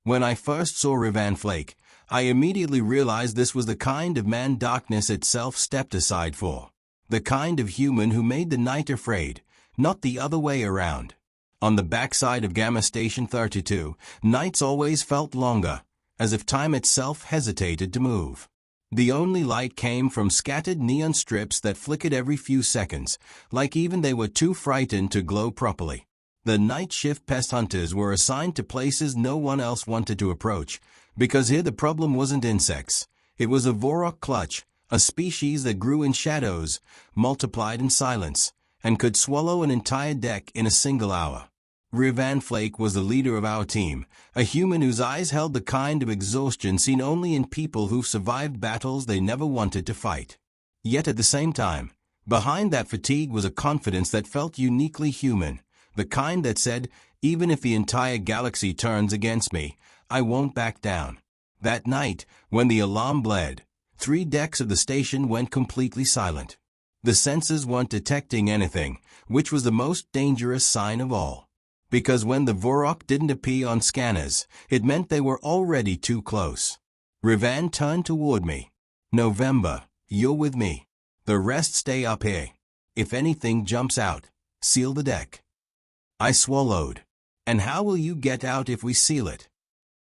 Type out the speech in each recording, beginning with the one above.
When I first saw Rivan Flake, I immediately realized this was the kind of man darkness itself stepped aside for. The kind of human who made the night afraid, not the other way around. On the backside of Gamma Station 32, nights always felt longer, as if time itself hesitated to move. The only light came from scattered neon strips that flickered every few seconds, like even they were too frightened to glow properly. The night shift pest hunters were assigned to places no one else wanted to approach, because here the problem wasn't insects. It was a Vorok clutch, a species that grew in shadows, multiplied in silence, and could swallow an entire deck in a single hour. Rivan Flake was the leader of our team, a human whose eyes held the kind of exhaustion seen only in people who've survived battles they never wanted to fight. Yet at the same time, behind that fatigue was a confidence that felt uniquely human, the kind that said, even if the entire galaxy turns against me, I won't back down. That night, when the alarm bled, 3 decks of the station went completely silent. The sensors weren't detecting anything, which was the most dangerous sign of all. Because when the Vorok didn't appear on scanners, it meant they were already too close. Rivan turned toward me. November, you're with me. The rest stay up here. If anything jumps out, seal the deck. I swallowed. And how will you get out if we seal it?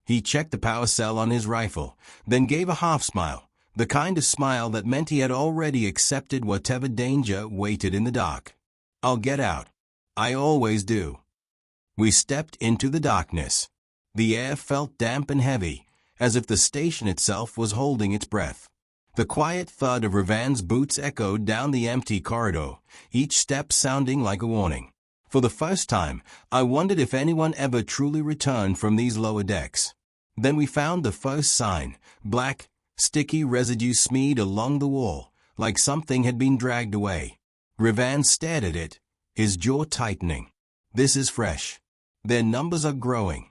He checked the power cell on his rifle, then gave a half smile, the kind of smile that meant he had already accepted whatever danger waited in the dark. I'll get out. I always do. We stepped into the darkness. The air felt damp and heavy, as if the station itself was holding its breath. The quiet thud of Rivan's boots echoed down the empty corridor, each step sounding like a warning. For the first time, I wondered if anyone ever truly returned from these lower decks. Then we found the first sign, black, sticky residue smeared along the wall, like something had been dragged away. Rivan stared at it, his jaw tightening. This is fresh. Their numbers are growing.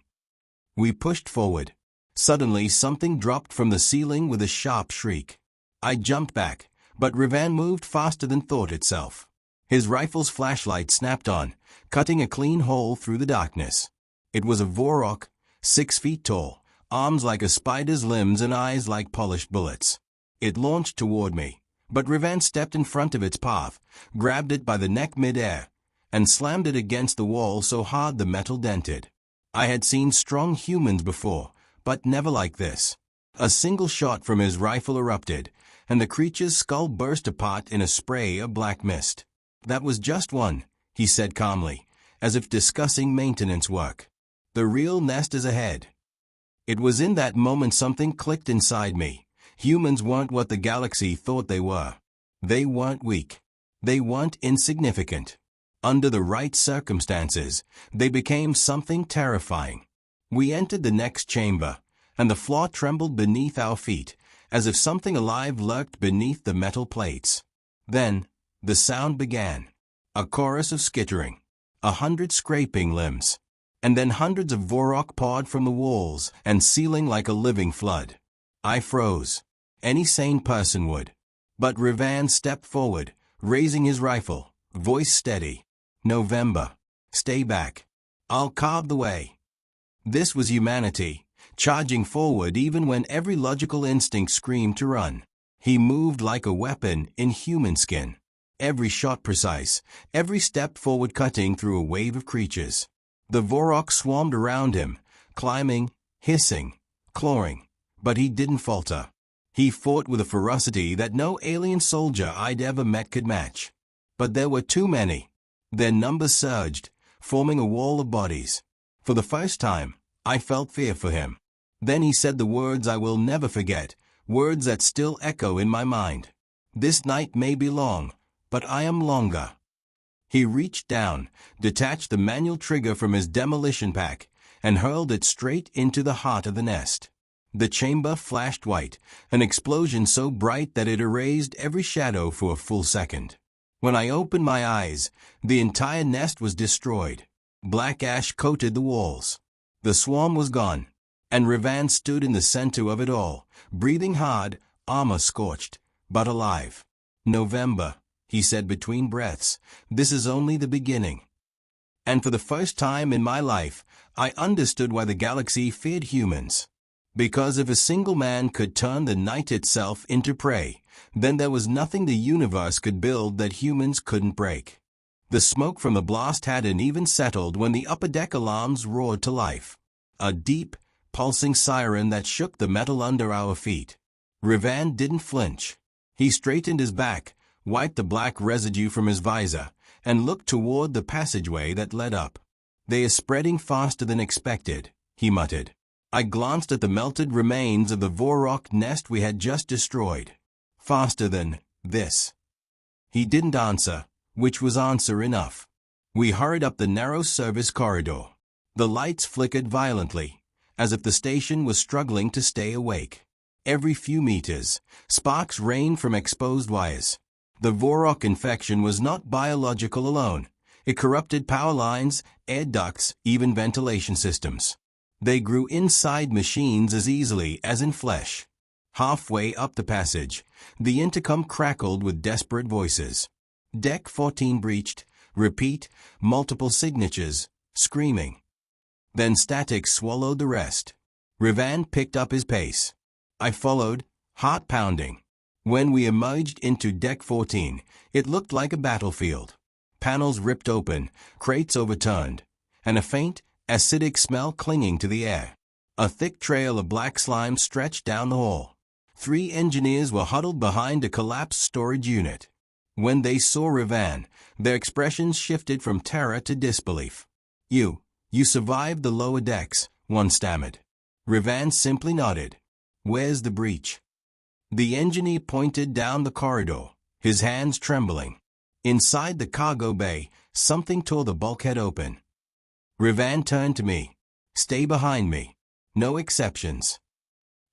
We pushed forward. Suddenly something dropped from the ceiling with a sharp shriek. I jumped back, but Rivan moved faster than thought itself. His rifle's flashlight snapped on, cutting a clean hole through the darkness. It was a Vorok, 6 feet tall, arms like a spider's limbs and eyes like polished bullets. It launched toward me, but Rivan stepped in front of its path, grabbed it by the neck mid-air, and slammed it against the wall so hard the metal dented. I had seen strong humans before, but never like this. A single shot from his rifle erupted, and the creature's skull burst apart in a spray of black mist. That was just one, he said calmly, as if discussing maintenance work. The real nest is ahead. It was in that moment something clicked inside me. Humans weren't what the galaxy thought they were. They weren't weak. They weren't insignificant. Under the right circumstances, they became something terrifying. We entered the next chamber, and the floor trembled beneath our feet, as if something alive lurked beneath the metal plates. Then, the sound began. A chorus of skittering, 100 scraping limbs, and then hundreds of Vorok poured from the walls and ceiling like a living flood. I froze. Any sane person would. But Rivan stepped forward, raising his rifle, voice steady. November. Stay back. I'll carve the way. This was humanity, charging forward even when every logical instinct screamed to run. He moved like a weapon in human skin. Every shot precise, every step forward cutting through a wave of creatures. The Vorok swarmed around him, climbing, hissing, clawing, but he didn't falter. He fought with a ferocity that no alien soldier I'd ever met could match. But there were too many. Their numbers surged, forming a wall of bodies. For the first time, I felt fear for him. Then he said the words I will never forget, words that still echo in my mind. This night may be long, but I am longer. He reached down, detached the manual trigger from his demolition pack, and hurled it straight into the heart of the nest. The chamber flashed white, an explosion so bright that it erased every shadow for a full second. When I opened my eyes, the entire nest was destroyed. Black ash coated the walls. The swarm was gone, and Rivan stood in the center of it all, breathing hard, armor scorched, but alive. November, he said between breaths, this is only the beginning. And for the first time in my life, I understood why the galaxy feared humans. Because if a single man could turn the night itself into prey, then there was nothing the universe could build that humans couldn't break. The smoke from the blast hadn't even settled when the upper deck alarms roared to life. A deep, pulsing siren that shook the metal under our feet. Rivan didn't flinch. He straightened his back, wiped the black residue from his visor, and looked toward the passageway that led up. "They are spreading faster than expected," he muttered. I glanced at the melted remains of the Vorok nest we had just destroyed. "Faster than this." He didn't answer, which was answer enough. We hurried up the narrow service corridor. The lights flickered violently, as if the station was struggling to stay awake. Every few meters, sparks rained from exposed wires. The Vorok infection was not biological alone. It corrupted power lines, air ducts, even ventilation systems. They grew inside machines as easily as in flesh. Halfway up the passage, the intercom crackled with desperate voices. "Deck 14 breached. Repeat, multiple signatures," screaming. Then static swallowed the rest. Rivan picked up his pace. I followed, heart pounding. When we emerged into Deck 14, it looked like a battlefield. Panels ripped open, crates overturned, and a faint, acidic smell clinging to the air. A thick trail of black slime stretched down the hall. 3 engineers were huddled behind a collapsed storage unit. When they saw Rivan, their expressions shifted from terror to disbelief. You survived the lower decks," one stammered. Rivan simply nodded. "Where's the breach?" The engineer pointed down the corridor, his hands trembling. Inside the cargo bay, something tore the bulkhead open. Rivan turned to me. "Stay behind me. No exceptions."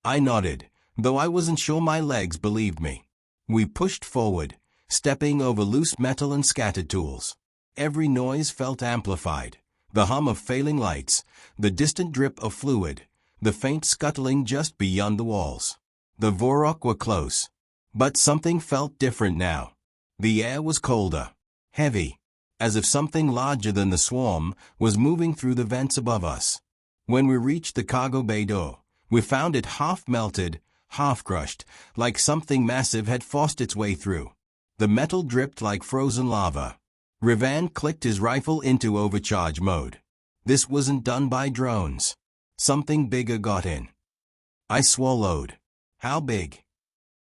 I nodded, though I wasn't sure my legs believed me. We pushed forward, stepping over loose metal and scattered tools. Every noise felt amplified. The hum of failing lights, the distant drip of fluid, the faint scuttling just beyond the walls. The Vorok were close. But something felt different now. The air was colder, heavy, as if something larger than the swarm was moving through the vents above us. When we reached the cargo bay door, we found it half melted, half crushed, like something massive had forced its way through. The metal dripped like frozen lava. Rivan clicked his rifle into overcharge mode. This wasn't done by drones. Something bigger got in. I swallowed. "How big?"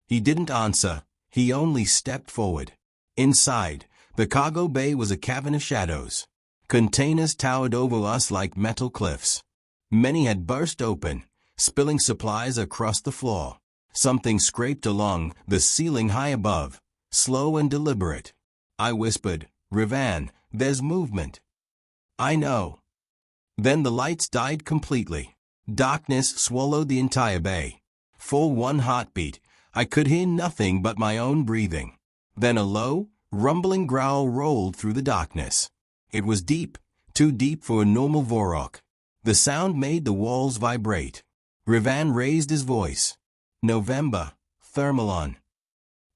He didn't answer. He only stepped forward. Inside, the cargo bay was a cavern of shadows. Containers towered over us like metal cliffs. Many had burst open, spilling supplies across the floor. Something scraped along the ceiling high above, slow and deliberate. I whispered, "Rivan, there's movement." "I know." Then the lights died completely. Darkness swallowed the entire bay. For one heartbeat, I could hear nothing but my own breathing. Then a low, rumbling growl rolled through the darkness. It was deep, too deep for a normal Vorok. The sound made the walls vibrate. Rivan raised his voice. "November, Thermalon."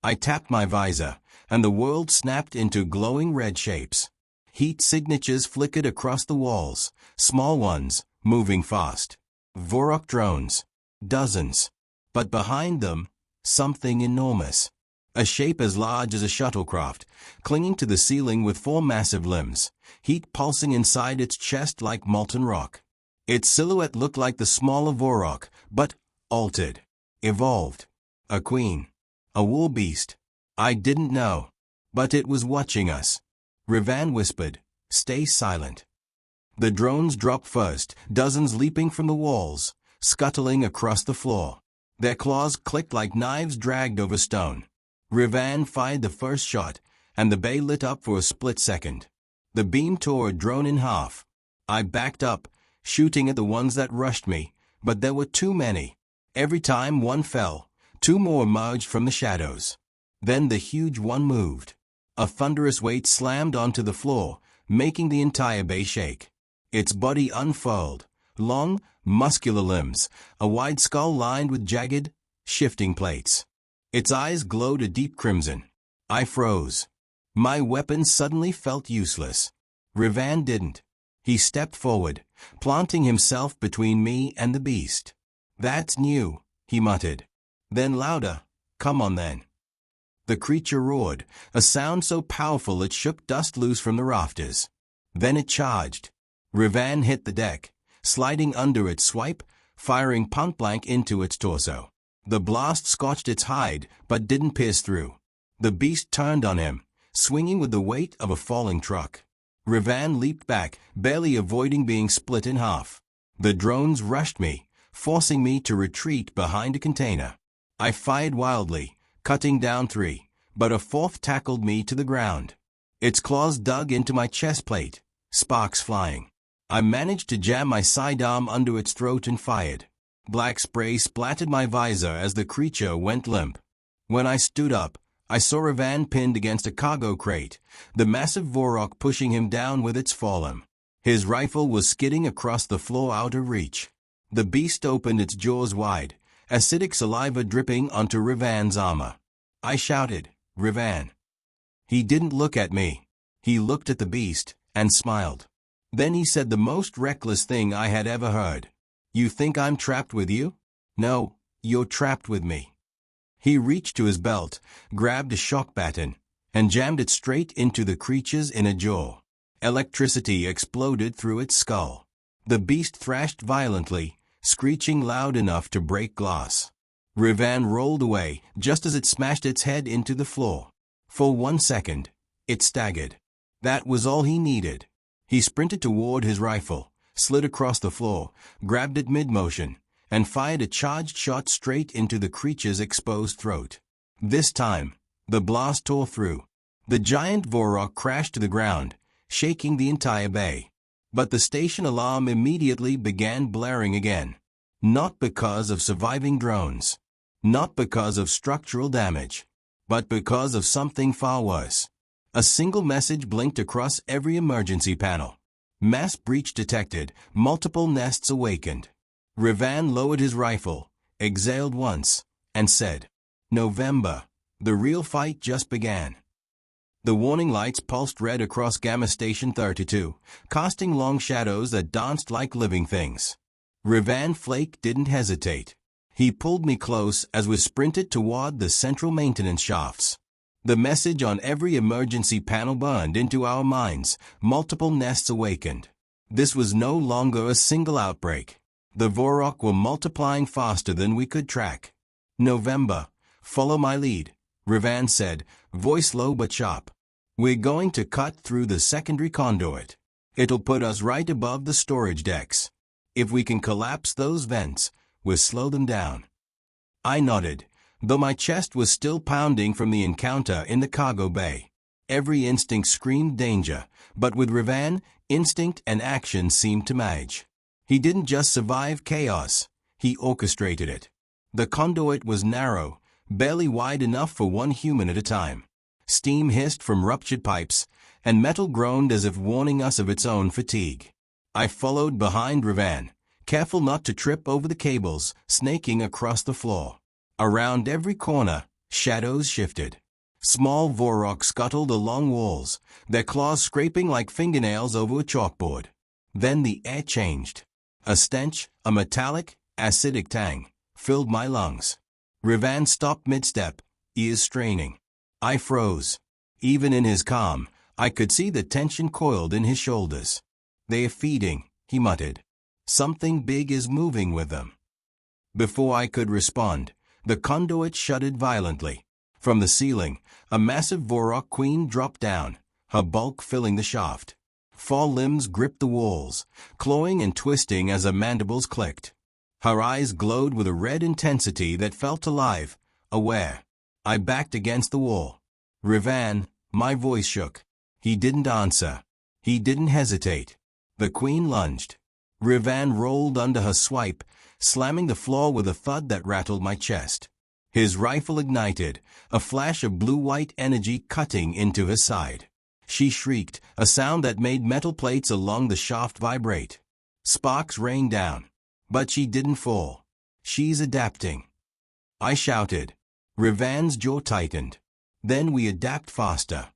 I tapped my visor, and the world snapped into glowing red shapes. Heat signatures flickered across the walls, small ones, moving fast. Vorok drones. Dozens. But behind them, something enormous. A shape as large as a shuttlecraft, clinging to the ceiling with 4 massive limbs, heat pulsing inside its chest like molten rock. Its silhouette looked like the smaller Vorok, but altered, evolved. A queen. A war beast. I didn't know. But it was watching us. Rivan whispered, "Stay silent." The drones dropped first, dozens leaping from the walls, scuttling across the floor. Their claws clicked like knives dragged over stone. Rivan fired the first shot, and the bay lit up for a split second. The beam tore a drone in half. I backed up, shooting at the ones that rushed me, but there were too many. Every time one fell, 2 more emerged from the shadows. Then the huge one moved. A thunderous weight slammed onto the floor, making the entire bay shake. Its body unfurled, long, muscular limbs, a wide skull lined with jagged, shifting plates. Its eyes glowed a deep crimson. I froze. My weapon suddenly felt useless. Rivan didn't. He stepped forward, planting himself between me and the beast. "That's new," he muttered. Then louder, "Come on then." The creature roared, a sound so powerful it shook dust loose from the rafters. Then it charged. Revan hit the deck, sliding under its swipe, firing point-blank into its torso. The blast scorched its hide, but didn't pierce through. The beast turned on him, swinging with the weight of a falling truck. Revan leaped back, barely avoiding being split in half. The drones rushed me, forcing me to retreat behind a container. I fired wildly, cutting down 3, but a 4th tackled me to the ground. Its claws dug into my chest plate, sparks flying. I managed to jam my sidearm under its throat and fired. Black spray splattered my visor as the creature went limp. When I stood up, I saw Revan pinned against a cargo crate, the massive Vorok pushing him down with its forearm. His rifle was skidding across the floor out of reach. The beast opened its jaws wide, acidic saliva dripping onto Revan's armor. I shouted, "Revan!" He didn't look at me. He looked at the beast and smiled. Then he said the most reckless thing I had ever heard. "You think I'm trapped with you? No, you're trapped with me." He reached to his belt, grabbed a shock baton, and jammed it straight into the creature's inner jaw. Electricity exploded through its skull. The beast thrashed violently, screeching loud enough to break glass. Revan rolled away just as it smashed its head into the floor. For 1 second, it staggered. That was all he needed. He sprinted toward his rifle, slid across the floor, grabbed it mid-motion, and fired a charged shot straight into the creature's exposed throat. This time, the blast tore through. The giant Vorok crashed to the ground, shaking the entire bay. But the station alarm immediately began blaring again. Not because of surviving drones. Not because of structural damage. But because of something far worse. A single message blinked across every emergency panel. Mass breach detected, multiple nests awakened. Revan lowered his rifle, exhaled once, and said, "November, the real fight just began." The warning lights pulsed red across Gamma Station 32, casting long shadows that danced like living things. Revan Flake didn't hesitate. He pulled me close as we sprinted toward the central maintenance shafts. The message on every emergency panel burned into our minds, multiple nests awakened. This was no longer a single outbreak. The Vorok were multiplying faster than we could track. "November, follow my lead," Revan said, voice low but sharp. "We're going to cut through the secondary conduit. It'll put us right above the storage decks. If we can collapse those vents, we'll slow them down." I nodded, though my chest was still pounding from the encounter in the cargo bay. Every instinct screamed danger, but with Revan, instinct and action seemed to merge. He didn't just survive chaos, he orchestrated it. The conduit was narrow, barely wide enough for one human at a time. Steam hissed from ruptured pipes, and metal groaned as if warning us of its own fatigue. I followed behind Revan, careful not to trip over the cables snaking across the floor. Around every corner, shadows shifted. Small Vorok scuttled along walls, their claws scraping like fingernails over a chalkboard. Then the air changed. A stench, a metallic, acidic tang, filled my lungs. Revan stopped mid-step, ears straining. I froze. Even in his calm, I could see the tension coiled in his shoulders. "They're feeding," he muttered. "Something big is moving with them." Before I could respond, the conduit shuddered violently. From the ceiling, a massive Vorok queen dropped down, her bulk filling the shaft. 4 limbs gripped the walls, clawing and twisting as her mandibles clicked. Her eyes glowed with a red intensity that felt alive, aware. I backed against the wall. "Revan," my voice shook. He didn't answer. He didn't hesitate. The queen lunged. Revan rolled under her swipe, slamming the floor with a thud that rattled my chest. His rifle ignited, a flash of blue-white energy cutting into her side. She shrieked, a sound that made metal plates along the shaft vibrate. Sparks rained down. But she didn't fall. "She's adapting," I shouted. Revan's jaw tightened. "Then we adapt faster."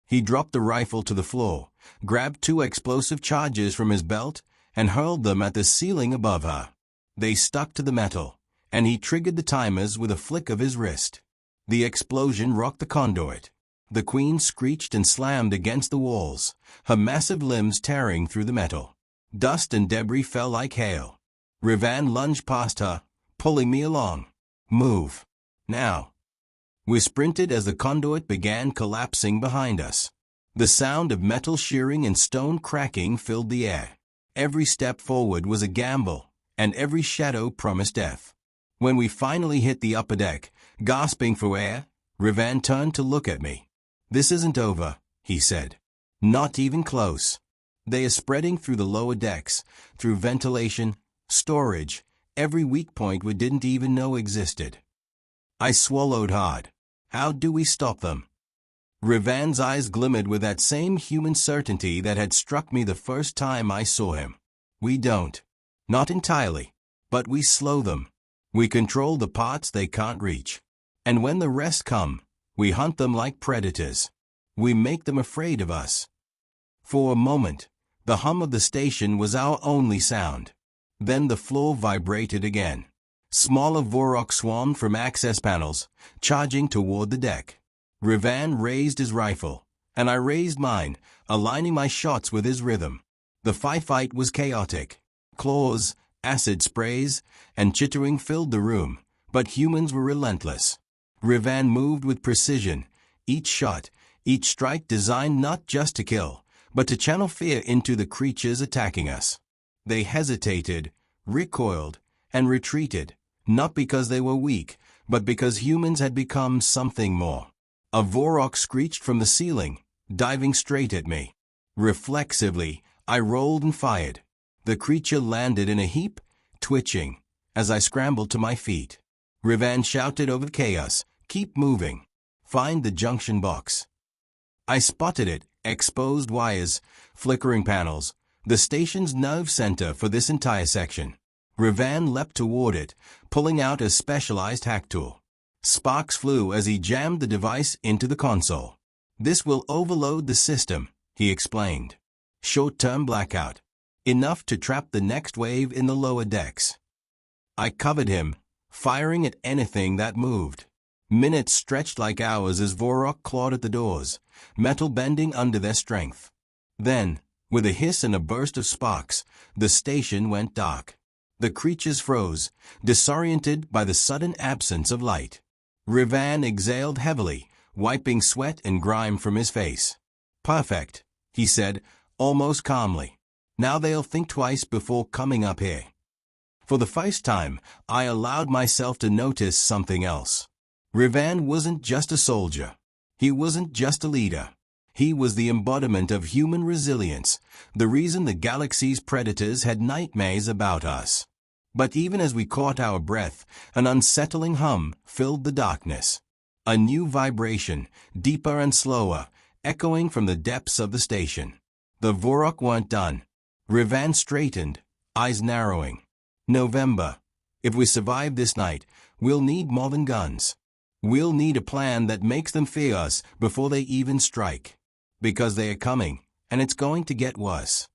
He dropped the rifle to the floor, grabbed 2 explosive charges from his belt, and hurled them at the ceiling above her. They stuck to the metal, and he triggered the timers with a flick of his wrist. The explosion rocked the conduit. The queen screeched and slammed against the walls, her massive limbs tearing through the metal. Dust and debris fell like hail. Rivan lunged past her, pulling me along. "Move. Now." We sprinted as the conduit began collapsing behind us. The sound of metal shearing and stone cracking filled the air. Every step forward was a gamble, and every shadow promised death. When we finally hit the upper deck, gasping for air, Rivan turned to look at me. "This isn't over," he said. "Not even close. They are spreading through the lower decks, through ventilation, storage, every weak point we didn't even know existed." I swallowed hard. How do we stop them? Rivan's eyes glimmered with that same human certainty that had struck me the first time I saw him. "We don't. Not entirely. But we slow them. We control the parts they can't reach. And when the rest come, we hunt them like predators. We make them afraid of us." For a moment, the hum of the station was our only sound. Then the floor vibrated again. Smaller Vorok swarmed from access panels, charging toward the deck. Rivan raised his rifle, and I raised mine, aligning my shots with his rhythm. The fight was chaotic. Claws, acid sprays, and chittering filled the room, but humans were relentless. Rivan moved with precision, each shot, each strike designed not just to kill, but to channel fear into the creatures attacking us. They hesitated, recoiled, and retreated, not because they were weak, but because humans had become something more. A Vorok screeched from the ceiling, diving straight at me. Reflexively, I rolled and fired. The creature landed in a heap, twitching, as I scrambled to my feet. Rivan shouted over the chaos, "Keep moving. Find the junction box." I spotted it, exposed wires, flickering panels, the station's nerve center for this entire section. Rivan leapt toward it, pulling out a specialized hack tool. Sparks flew as he jammed the device into the console. "This will overload the system," he explained. "Short-term blackout. Enough to trap the next wave in the lower decks." I covered him, firing at anything that moved. Minutes stretched like hours as Vorok clawed at the doors, metal bending under their strength. Then, with a hiss and a burst of sparks, the station went dark. The creatures froze, disoriented by the sudden absence of light. Rivan exhaled heavily, wiping sweat and grime from his face. "Perfect," he said, almost calmly. "Now they'll think twice before coming up here." For the first time, I allowed myself to notice something else. Rivan wasn't just a soldier. He wasn't just a leader. He was the embodiment of human resilience, the reason the galaxy's predators had nightmares about us. But even as we caught our breath, an unsettling hum filled the darkness. A new vibration, deeper and slower, echoing from the depths of the station. The Vorok weren't done. Rivan straightened, eyes narrowing. "November. If we survive this night, we'll need more than guns. We'll need a plan that makes them fear us before they even strike. Because they are coming, and it's going to get worse."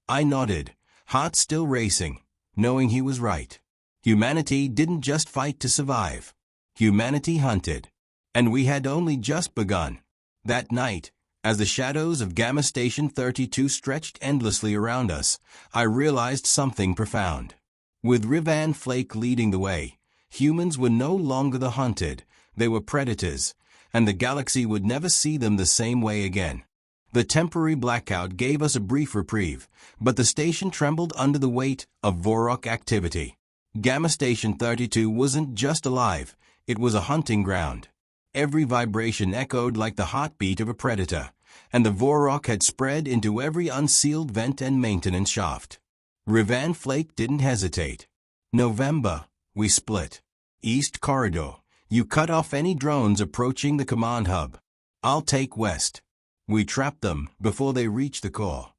I nodded, heart still racing, knowing he was right. Humanity didn't just fight to survive. Humanity hunted. And we had only just begun. That night, as the shadows of Gamma Station 32 stretched endlessly around us, I realized something profound. With Rivan Flake leading the way, humans were no longer the hunted, they were predators, and the galaxy would never see them the same way again. The temporary blackout gave us a brief reprieve, but the station trembled under the weight of Vorok activity. Gamma Station 32 wasn't just alive, it was a hunting ground. Every vibration echoed like the heartbeat of a predator, and the Vorok had spread into every unsealed vent and maintenance shaft. Rivan Flake didn't hesitate. "November, we split. East corridor. You cut off any drones approaching the command hub. I'll take west. We trap them before they reach the core."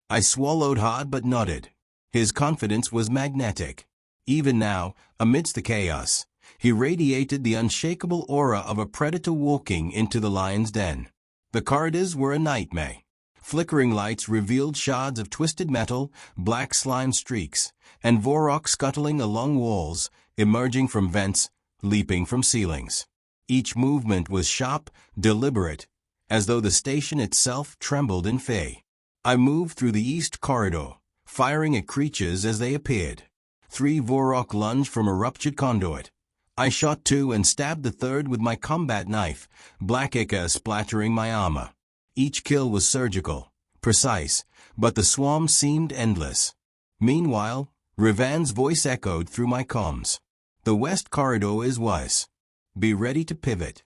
I swallowed hard but nodded. His confidence was magnetic. Even now, amidst the chaos, he radiated the unshakable aura of a predator walking into the lion's den. The corridors were a nightmare. Flickering lights revealed shards of twisted metal, black slime streaks, and Vorok scuttling along walls, emerging from vents, leaping from ceilings. Each movement was sharp, deliberate, as though the station itself trembled in fear. I moved through the east corridor, firing at creatures as they appeared. 3 Vorok lunged from a ruptured conduit. I shot 2 and stabbed the third with my combat knife, black ichor splattering my armor. Each kill was surgical, precise, but the swarm seemed endless. Meanwhile, Rivan's voice echoed through my comms. The west corridor is worse. Be ready to pivot.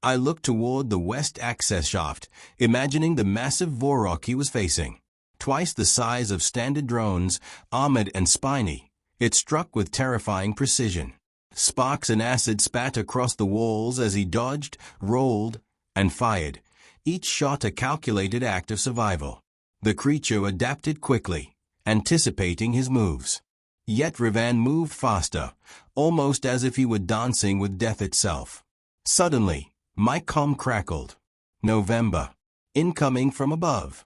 I looked toward the west access shaft, imagining the massive Vorok he was facing. Twice the size of standard drones, armored and spiny, it struck with terrifying precision. Sparks and acid spat across the walls as he dodged, rolled, and fired, each shot a calculated act of survival. The creature adapted quickly, anticipating his moves. Yet Rivan moved faster, almost as if he were dancing with death itself. Suddenly, my comm crackled. November. Incoming from above.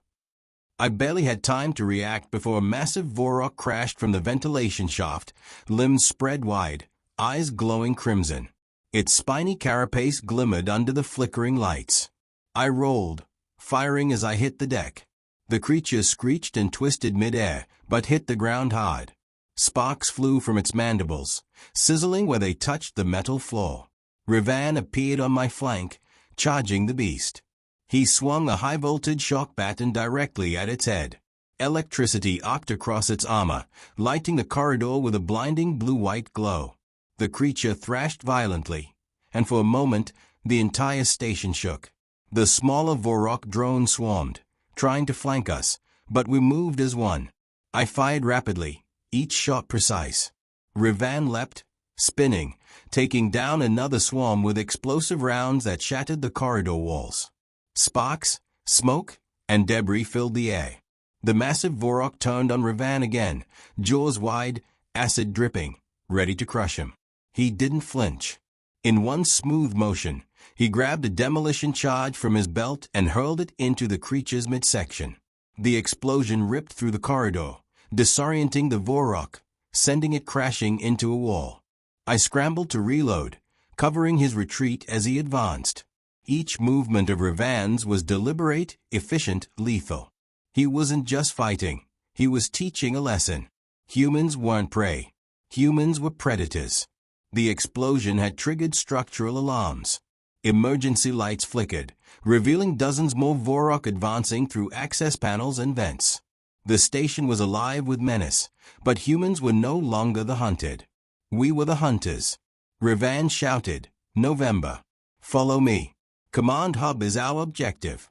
I barely had time to react before a massive Vorok crashed from the ventilation shaft, limbs spread wide, eyes glowing crimson. Its spiny carapace glimmered under the flickering lights. I rolled, firing as I hit the deck. The creature screeched and twisted mid-air, but hit the ground hard. Sparks flew from its mandibles, sizzling where they touched the metal floor. Rivan appeared on my flank, charging the beast. He swung a high-voltage shock baton directly at its head. Electricity arced across its armor, lighting the corridor with a blinding blue-white glow. The creature thrashed violently, and for a moment, the entire station shook. The smaller Vorok drone swarmed, trying to flank us, but we moved as one. I fired rapidly, each shot precise. Rivan leapt, spinning, taking down another swarm with explosive rounds that shattered the corridor walls. Sparks, smoke, and debris filled the air. The massive Vorok turned on Rivan again, jaws wide, acid dripping, ready to crush him. He didn't flinch. In one smooth motion, he grabbed a demolition charge from his belt and hurled it into the creature's midsection. The explosion ripped through the corridor, disorienting the Vorok, sending it crashing into a wall. I scrambled to reload, covering his retreat as he advanced. Each movement of Rivan's was deliberate, efficient, lethal. He wasn't just fighting, he was teaching a lesson. Humans weren't prey. Humans were predators. The explosion had triggered structural alarms. Emergency lights flickered, revealing dozens more Vorok advancing through access panels and vents. The station was alive with menace, but humans were no longer the hunted. We were the hunters. Rivan shouted, "November. Follow me. Command Hub is our objective."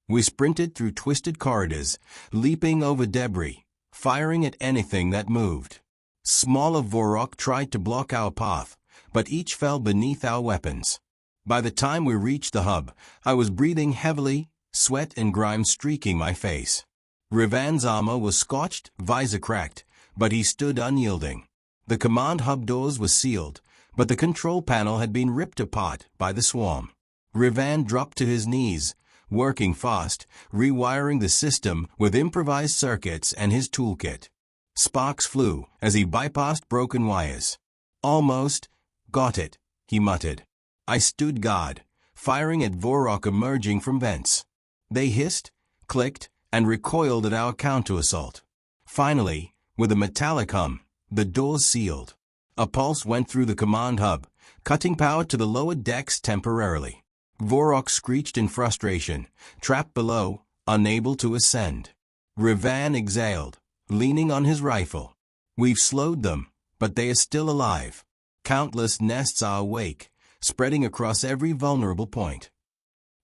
We sprinted through twisted corridors, leaping over debris, firing at anything that moved. Smaller Vorok tried to block our path, but each fell beneath our weapons. By the time we reached the hub, I was breathing heavily, sweat and grime streaking my face. Rivan's armor was scorched, visor cracked, but he stood unyielding. The command hub doors were sealed, but the control panel had been ripped apart by the swarm. Rivan dropped to his knees, working fast, rewiring the system with improvised circuits and his toolkit. Sparks flew as he bypassed broken wires. "Almost got it," he muttered. I stood guard, firing at Vorok emerging from vents. They hissed, clicked, and recoiled at our counter-assault. Finally, with a metallic hum, the doors sealed. A pulse went through the command hub, cutting power to the lower decks temporarily. Vorok screeched in frustration, trapped below, unable to ascend. Rivan exhaled, leaning on his rifle. "We've slowed them, but they are still alive. Countless nests are awake, spreading across every vulnerable point."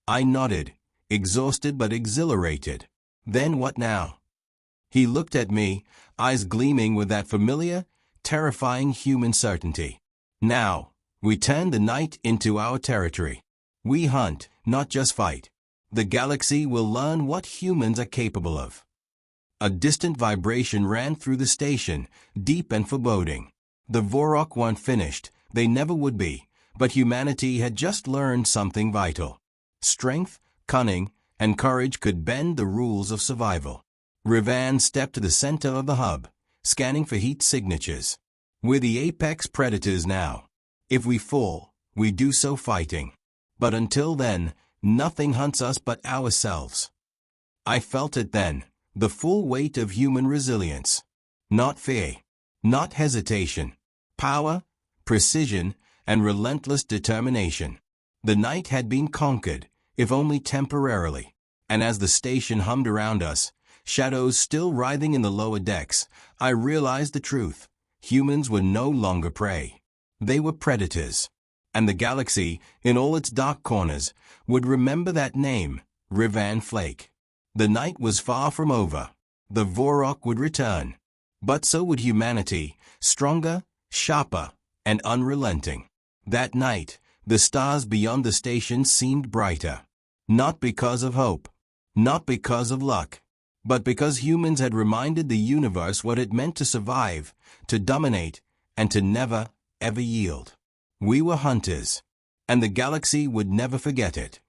I nodded, exhausted but exhilarated. "Then what now?" He looked at me, eyes gleaming with that familiar, terrifying human certainty. "Now, we turn the night into our territory. We hunt, not just fight. The galaxy will learn what humans are capable of." A distant vibration ran through the station, deep and foreboding. The Vorok weren't finished, they never would be, but humanity had just learned something vital. Strength, cunning, and courage could bend the rules of survival. Revan stepped to the center of the hub, scanning for heat signatures. We're the apex predators now. If we fall, we do so fighting. But until then, nothing hunts us but ourselves. I felt it then, the full weight of human resilience. Not fear, not hesitation. Power, precision, and relentless determination. The night had been conquered, if only temporarily. And as the station hummed around us, shadows still writhing in the lower decks, I realized the truth. Humans were no longer prey. They were predators. And the galaxy, in all its dark corners, would remember that name, Revan Flake. The night was far from over. The Vorok would return. But so would humanity, stronger, sharper, and unrelenting. That night, the stars beyond the station seemed brighter. Not because of hope, not because of luck, but because humans had reminded the universe what it meant to survive, to dominate, and to never, ever yield. We were hunters, and the galaxy would never forget it.